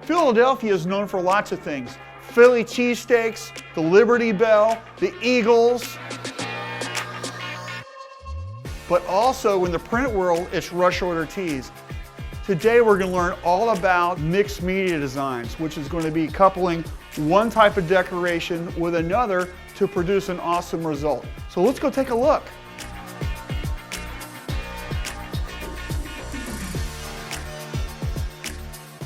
Philadelphia is known for lots of things. Philly cheesesteaks, the Liberty Bell, the Eagles. But also in the print world, it's rush order tees. Today we're going to learn all about mixed media designs, which is going to be coupling one type of decoration with another to produce an awesome result. So let's go take a look.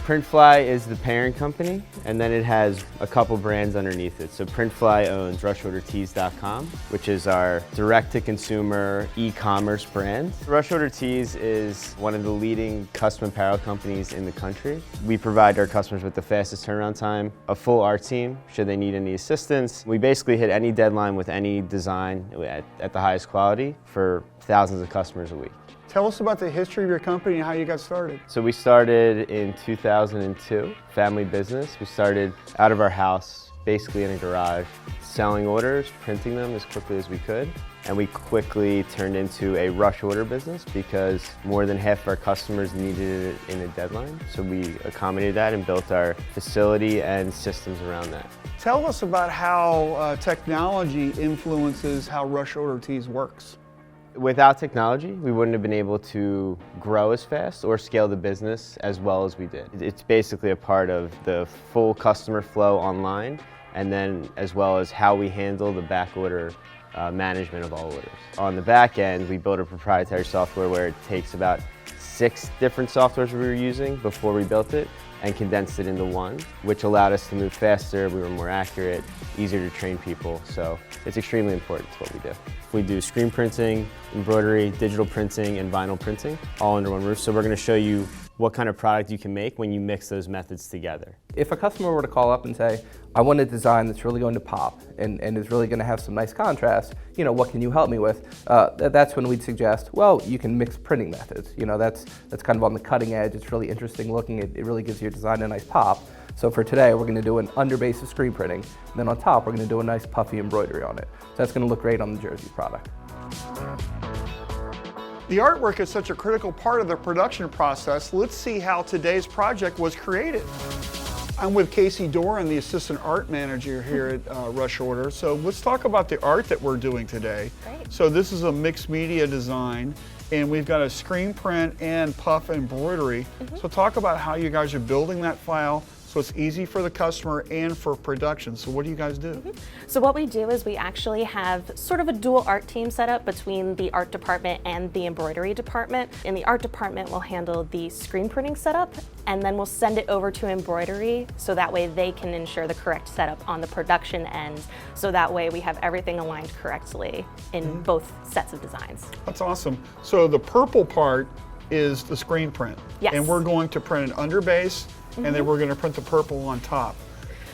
Printfly is the parent company, and then it has a couple brands underneath it. So Printfly owns rushordertees.com, which is our direct-to-consumer e-commerce brand. Rush Order Tees is one of the leading custom apparel companies in the country. We provide our customers with the fastest turnaround time, a full art team should they need any assistance. We basically hit any deadline with any design at the highest quality for thousands of customers a week. Tell us about the history of your company and how you got started. So we started in 2002, family business. We started out of our house, basically in a garage, selling orders, printing them as quickly as we could. And we quickly turned into a rush order business because more than half of our customers needed it in a deadline. So we accommodated that and built our facility and systems around that. Tell us about how technology influences how Rush Order Tees works. Without technology, we wouldn't have been able to grow as fast or scale the business as well as we did. It's basically a part of the full customer flow online, and then as well as how we handle the back order management of all orders. On the back end, we built a proprietary software where it takes about 6 different softwares we were using before we built it and condensed it into one, which allowed us to move faster, we were more accurate, easier to train people, so it's extremely important to what we do. We do screen printing, embroidery, digital printing, and vinyl printing, all under one roof. So we're going to show you what kind of product you can make when you mix those methods together. If a customer were to call up and say, I want a design that's really going to pop and is really going to have some nice contrast, what can you help me with? That's when we'd suggest, well, you can mix printing methods. That's kind of on the cutting edge. It's really interesting looking. It really gives your design a nice pop. So for today, we're going to do an underbase of screen printing, and then on top, we're going to do a nice puffy embroidery on it. So that's going to look great on the jersey product. The artwork is such a critical part of the production process. Let's see how today's project was created. I'm with Casey Doran, the assistant art manager here at Rush Order. So let's talk about the art that we're doing today. Great. So this is a mixed media design, and we've got a screen print and puff embroidery. So talk about how you guys are building that file so it's easy for the customer and for production. So what do you guys do? So what we do is we actually have sort of a dual art team set up between the art department and the embroidery department. In the art department, we'll handle the screen printing setup, and then we'll send it over to embroidery so that way they can ensure the correct setup on the production end. So that way we have everything aligned correctly in both sets of designs. That's awesome. So the purple part is the screen print. Yes. And we're going to print an underbase, and then we're going to print the purple on top.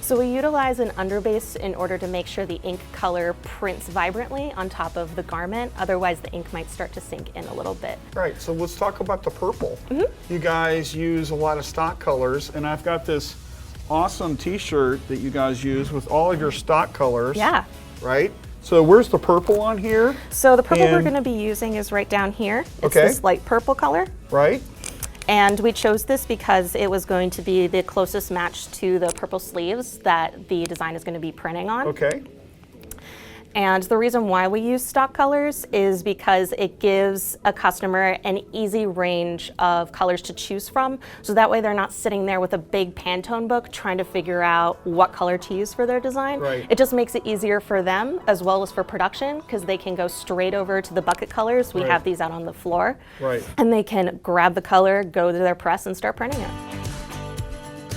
So we utilize an underbase in order to make sure the ink color prints vibrantly on top of the garment. Otherwise, the ink might start to sink in a little bit. Right, so let's talk about the purple. You guys use a lot of stock colors, and I've got this awesome t-shirt that you guys use with all of your stock colors. Yeah. Right? So where's the purple on here? So the purple we're going to be using is right down here. It's this light purple color. Right. And we chose this because it was going to be the closest match to the purple sleeves that the design is going to be printing on. Okay. And the reason why we use stock colors is because it gives a customer an easy range of colors to choose from. So that way they're not sitting there with a big Pantone book trying to figure out what color to use for their design. Right. It just makes it easier for them as well as for production because they can go straight over to the bucket colors. We have these out on the floor. Right. And they can grab the color, go to their press and start printing it.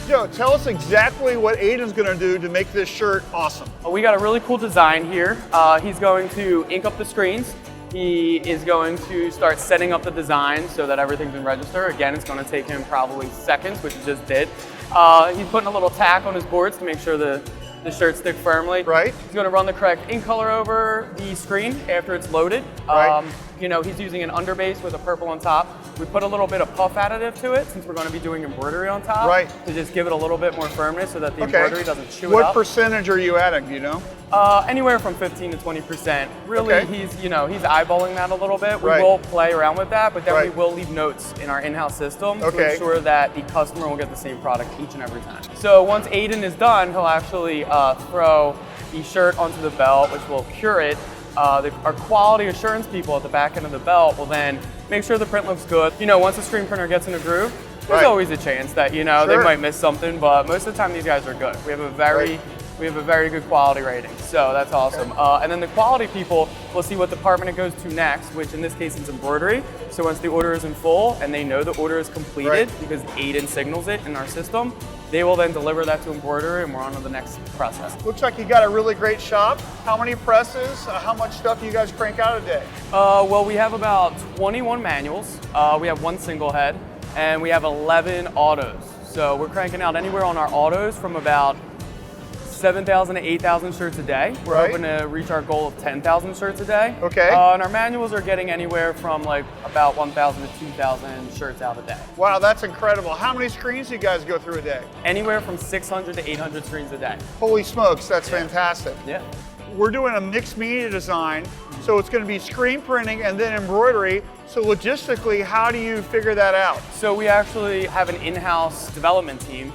Joe, tell us exactly what Aiden's going to do to make this shirt awesome. We got a really cool design here. He's going to ink up the screens. He is going to start setting up the design so that everything's in register. Again, it's going to take him probably seconds, which he just did. He's putting a little tack on his boards to make sure the shirts stick firmly. Right. He's going to run the correct ink color over the screen after it's loaded. Right. He's using an underbase with a purple on top. We put a little bit of puff additive to it since we're going to be doing embroidery on top. Right. To just give it a little bit more firmness so that the Okay. embroidery doesn't chew it What up. percentage are you adding, do you know? Anywhere from 15 to 20%. Really, Okay. he's eyeballing that a little bit. We Right. will play around with that, but then we Right. will leave notes in our in-house system to Okay. ensure that the customer will get the same product each and every time. So once Aiden is done, he'll actually throw the shirt onto the belt, which will cure it. Our quality assurance people at the back end of the belt will then make sure the print looks good. Once the screen printer gets in a groove, there's Right. always a chance that they Sure. might miss something, but most of the time these guys are good. We have a very good quality rating, so that's awesome. And then the quality people will see what department it goes to next, which in this case is embroidery. So once the order is in full and they know the order is completed Right. because Aiden signals it in our system, they will then deliver that to embroidery and we're on to the next process. Looks like you got a really great shop. How many presses? How much stuff do you guys crank out a day? Well, we have about 21 manuals. We have 1 single head and we have 11 autos. So we're cranking out anywhere on our autos from about 7,000 to 8,000 shirts a day. We're Right. hoping to reach our goal of 10,000 shirts a day. Okay. And our manuals are getting anywhere from like about 1,000 to 2,000 shirts out a day. Wow, that's incredible. How many screens do you guys go through a day? Anywhere from 600 to 800 screens a day. Holy smokes, that's fantastic. Yeah. We're doing a mixed media design, so it's going to be screen printing and then embroidery. So logistically, how do you figure that out? So we actually have an in-house development team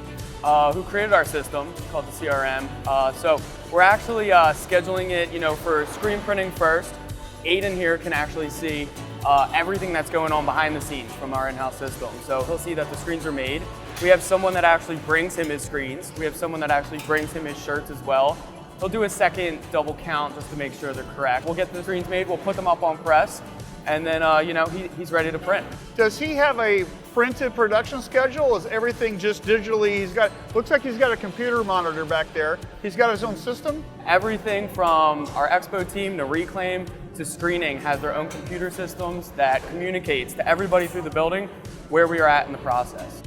who created our system called the CRM. So we're actually scheduling it, for screen printing first. Aiden here can actually see everything that's going on behind the scenes from our in-house system. So he'll see that the screens are made. We have someone that actually brings him his screens. We have someone that actually brings him his shirts as well. He'll do a second double count just to make sure they're correct. We'll get the screens made, we'll put them up on press, and then he's ready to print. Does he have a printed production schedule? Is everything just digitally? Looks like he's got a computer monitor back there. He's got his own system? Everything from our expo team to reclaim to screening has their own computer systems that communicates to everybody through the building where we are at in the process.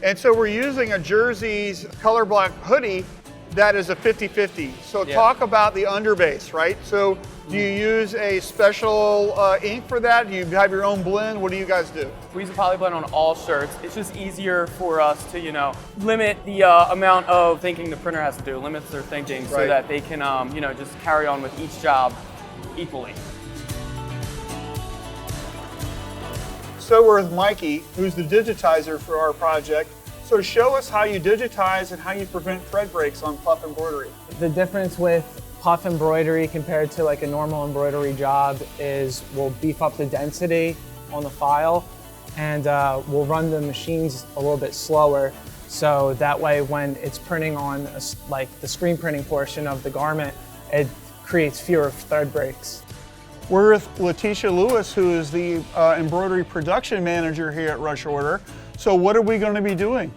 And so we're using a Jersey's color block hoodie that is a 50-50. So Yeah. talk about the underbase, right? So do you use a special ink for that? Do you have your own blend? What do you guys do? We use a poly blend on all shirts. It's just easier for us to, limit the amount of thinking the printer has to do, limits their thinking so Right. that they can, just carry on with each job equally. So we're with Mikey, who's the digitizer for our project. So show us how you digitize and how you prevent thread breaks on puff embroidery. The difference with puff embroidery compared to like a normal embroidery job is we'll beef up the density on the file and we'll run the machines a little bit slower. So that way when it's printing on like the screen printing portion of the garment, it creates fewer thread breaks. We're with Letitia Lewis, who is the embroidery production manager here at Rush Order. So what are we going to be doing?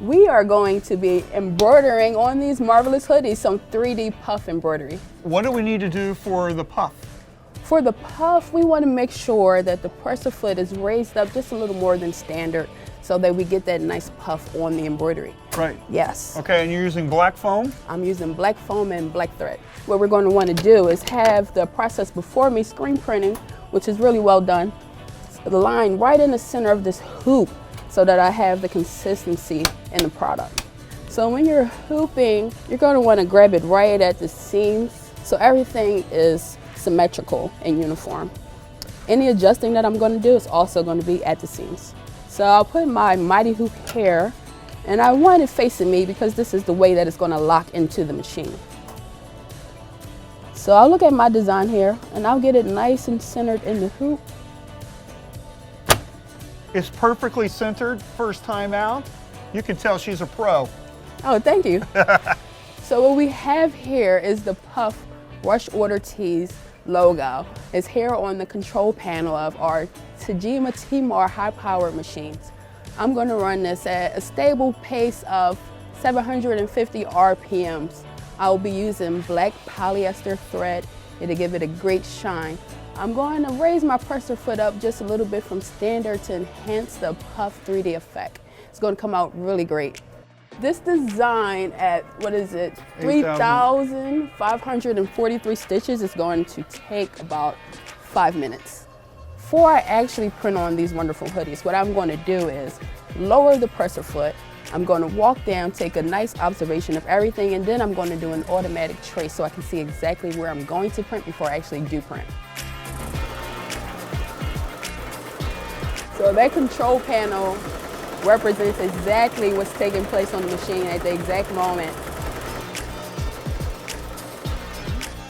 We are going to be embroidering on these marvelous hoodies, some 3D puff embroidery. What do we need to do for the puff? For the puff, we want to make sure that the presser foot is raised up just a little more than standard so that we get that nice puff on the embroidery. Right. Yes. Okay, and you're using black foam? I'm using black foam and black thread. What we're going to want to do is have the process before me, screen printing, which is really well done, the line right in the center of this hoop so that I have the consistency in the product. So when you're hooping, you're going to want to grab it right at the seams so everything is symmetrical and uniform. Any adjusting that I'm going to do is also going to be at the seams. So I'll put my Mighty Hoop here, and I want it facing me because this is the way that it's going to lock into the machine. So I'll look at my design here, and I'll get it nice and centered in the hoop. It's perfectly centered, first time out. You can tell she's a pro. Oh, thank you. So what we have here is the Puff Rush Order Tees logo. It's here on the control panel of our Tajima Timar high-powered machines. I'm going to run this at a stable pace of 750 RPMs. I'll be using black polyester thread. It'll give it a great shine. I'm going to raise my presser foot up just a little bit from standard to enhance the puff 3D effect. It's going to come out really great. This design at, 3,543 stitches is going to take about 5 minutes. before I actually print on these wonderful hoodies, what I'm going to do is lower the presser foot. I'm going to walk down, take a nice observation of everything, and then I'm going to do an automatic trace so I can see exactly where I'm going to print before I actually do print. So that control panel represents exactly what's taking place on the machine at the exact moment.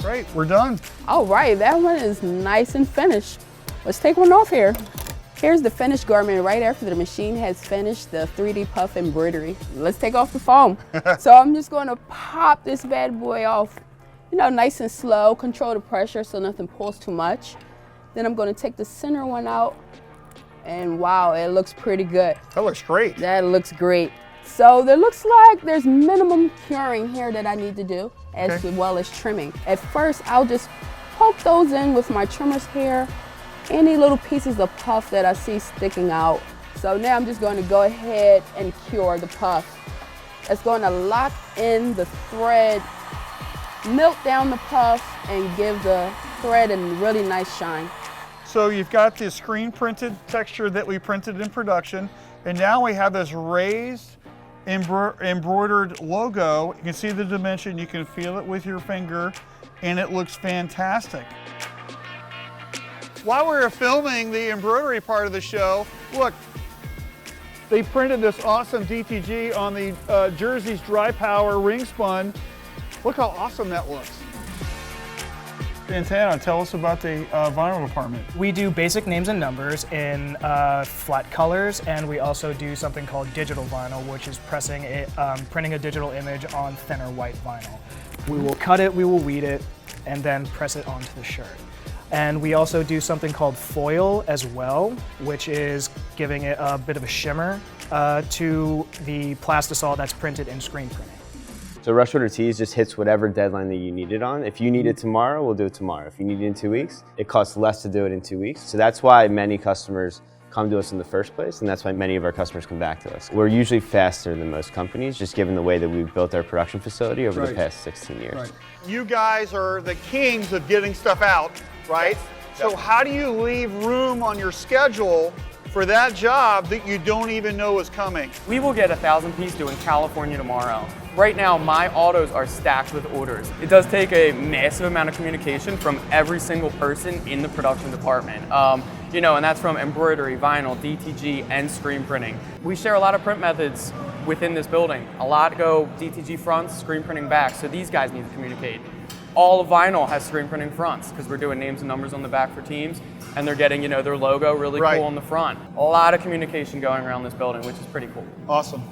Great, we're done. All right, that one is nice and finished. Let's take one off here. Here's the finished garment right after the machine has finished the 3D puff embroidery. Let's take off the foam. So I'm just going to pop this bad boy off, nice and slow, control the pressure so nothing pulls too much. Then I'm going to take the center one out, and wow, it looks pretty good. That looks great. That looks great. So there looks like there's minimum curing here that I need to do, as well as trimming. At first, I'll just poke those in with my trimmer's hair, any little pieces of puff that I see sticking out. So now I'm just going to go ahead and cure the puff. It's going to lock in the thread, melt down the puff, and give the thread a really nice shine. So you've got the screen printed texture that we printed in production, and now we have this raised embroidered logo. You can see the dimension, you can feel it with your finger, and it looks fantastic. While we were filming the embroidery part of the show, look, they printed this awesome DTG on the Jersey's Dry Power ring spun. Look how awesome that looks. Santana, tell us about the vinyl department. We do basic names and numbers in flat colors, and we also do something called digital vinyl, which is printing a digital image on thinner white vinyl. We will cut it, we will weed it, and then press it onto the shirt. And we also do something called foil as well, which is giving it a bit of a shimmer to the plastisol that's printed in screen printing. So rush order tees just hits whatever deadline that you need it on. If you need it tomorrow, we'll do it tomorrow. If you need it in 2 weeks, it costs less to do it in 2 weeks. So that's why many customers come to us in the first place, and that's why many of our customers come back to us. We're usually faster than most companies, just given the way that we've built our production facility over the past 16 years. Right. You guys are the kings of getting stuff out, right? Yes. So how do you leave room on your schedule for that job that you don't even know is coming? We will get 1,000 piece due in California tomorrow. Right now, my autos are stacked with orders. It does take a massive amount of communication from every single person in the production department. And that's from embroidery, vinyl, DTG, and screen printing. We share a lot of print methods within this building. A lot go DTG fronts, screen printing back, so these guys need to communicate. All of vinyl has screen printing fronts because we're doing names and numbers on the back for teams, and they're getting their logo really cool on the front. A lot of communication going around this building, which is pretty cool. Awesome.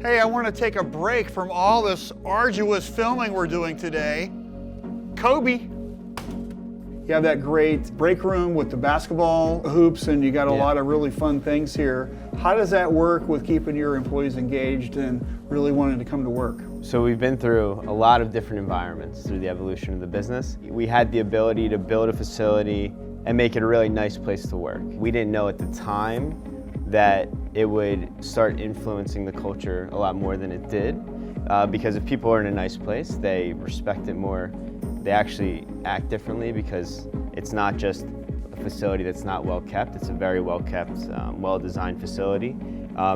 Hey, I want to take a break from all this arduous filming we're doing today. Kobe, you have that great break room with the basketball hoops, and you got a lot of really fun things here. How does that work with keeping your employees engaged and really wanting to come to work? So we've been through a lot of different environments through the evolution of the business. We had the ability to build a facility and make it a really nice place to work. We didn't know at the time that it would start influencing the culture a lot more than it did. Because if people are in a nice place, they respect it more. They actually act differently because it's not just a facility that's not well kept. It's a very well kept, well designed facility,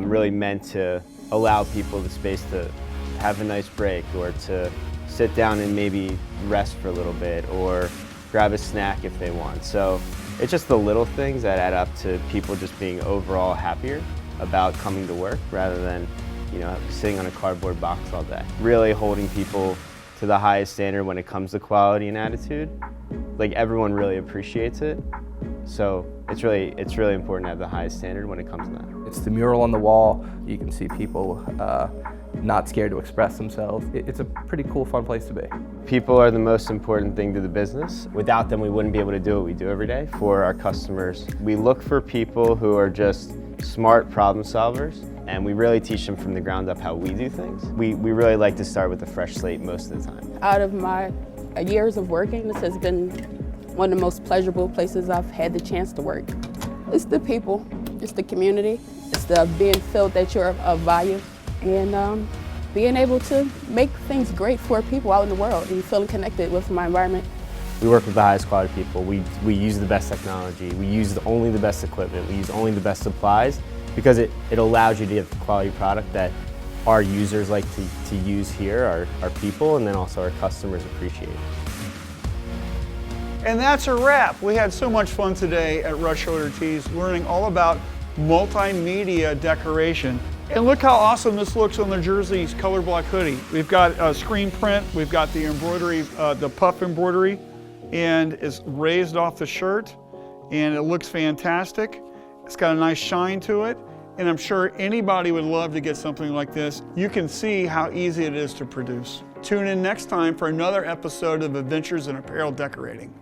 really meant to allow people the space to have a nice break or to sit down and maybe rest for a little bit or grab a snack if they want. So it's just the little things that add up to people just being overall happier about coming to work rather than sitting on a cardboard box all day. Really holding people to the highest standard when it comes to quality and attitude. Like, everyone really appreciates it. So it's really important to have the highest standard when it comes to that. It's the mural on the wall. You can see people not scared to express themselves. It's a pretty cool, fun place to be. People are the most important thing to the business. Without them, we wouldn't be able to do what we do every day for our customers. We look for people who are just smart problem solvers, and we really teach them from the ground up how we do things. We really like to start with a fresh slate most of the time. Out of my years of working, this has been one of the most pleasurable places I've had the chance to work. It's the people, it's the community, it's the being felt that you're of value, and being able to make things great for people out in the world and feeling connected with my environment. We work with the highest quality people. We use the best technology. We use only the best equipment. We use only the best supplies because it allows you to get the quality product that our users like to use here, our people, and then also our customers appreciate. And that's a wrap. We had so much fun today at Rush Order Tees, learning all about multimedia decoration. And look how awesome this looks on the Jersey's color block hoodie. We've got a screen print, we've got the embroidery, the puff embroidery, and it's raised off the shirt, and it looks fantastic. It's got a nice shine to it, and I'm sure anybody would love to get something like this. You can see how easy it is to produce. Tune in next time for another episode of Adventures in Apparel Decorating.